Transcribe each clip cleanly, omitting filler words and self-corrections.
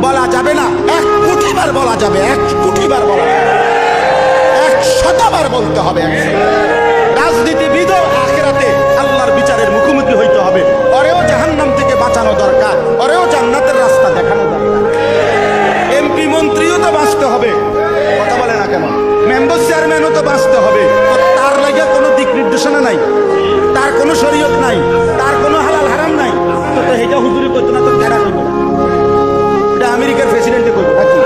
বলা যাবে না, 1 কোটি বার বলা যাবে, 1 কোটি বার বলা যাবে, 100 বার বলতে হবে। রাজনীতিবিদও আখিরাতে আল্লাহর বিচারের মুখোমুখি হইতে হবে। ওরেও জাহান্নাম থেকে বাঁচানো দরকার, ওরেও জান্নাতের রাস্তা দেখানো দরকার। এমপি মন্ত্রীও তো বাঁচতে হবে, কথা বলে না কেন? মেম্বার চেয়ারম্যানও তো বাঁচতে হবে। তার লাগে কোনো দিক নির্দেশনা নাই, তার কোনো শরীয়ত নাই, তার কোনো হালাল হারাম নাই। তো এটা হুজুরি করতো না, তো কেনা করবো? এটা আমেরিকার প্রেসিডেন্টে করবো নাকি?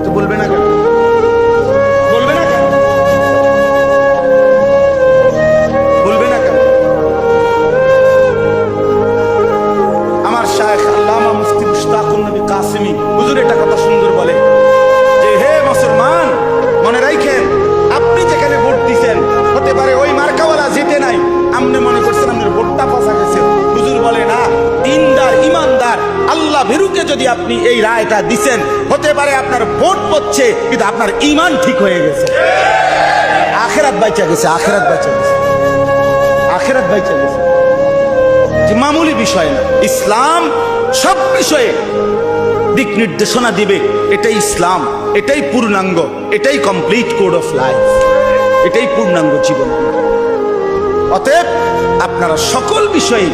তো বলবে না কেন? বলবে না কেন? বলবে না কেন? আমার শায়েখ আল্লামা মুফতি মুশতাকুন নবী কাসেমী হুজুর এটা কথা সুন্দর বলে যে, হে মুসলমান, মনে রাখেন, আপনি যেখানে ভোট দিচ্ছেন হতে পারে ওই মার্কাওয়ালা জিতে নাই, আপনি মনে করছেন আপনার ভোটটা ফসা গেছে। হুজুর বলে না, দিনদার ইমানদার আল্লাহ ভীরুকে যদি আপনি এই রায়টা দিচ্ছেন, হতে পারে আপনার ভোট পড়ছে কিন্তু আপনার ইমান ঠিক হয়ে গেছে, আখিরাত বাইচা গেছে, আখিরাত বাইচা গেছে, আখিরাত বাইচা গেছে। যে মামুলি বিষয় না, ইসলাম সব বিষয়ে দিক নির্দেশনা দিবে। এটাই ইসলাম, এটাই পূর্ণাঙ্গ, এটাই কমপ্লিট কোড অফ লাইফ, এটাই পূর্ণাঙ্গ জীবন। অতএব আপনারা সকল বিষয়ে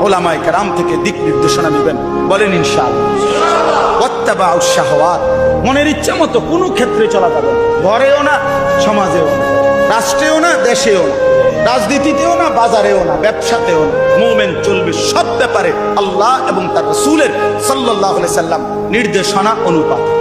ওলামায়ে কেরাম থেকে দিক নির্দেশনা নেবেন, বলেন ইনশাআল্লাহ। ওয়াত্তাবাউ শাহওয়াত, মনের ইচ্ছা মতো কোনো ক্ষেত্রে চলা যাবে না, ঘরেও না, সমাজেও না, রাষ্ট্রেও না, দেশেও না, রাজনীতিতেও না, বাজারেও না, ব্যবসাতেও না। মুমিন চলবে সব ব্যাপারে আল্লাহ এবং তার রাসূলের সাল্লাল্লাহু আলাইহি সাল্লাম নির্দেশনা অনুপাতে।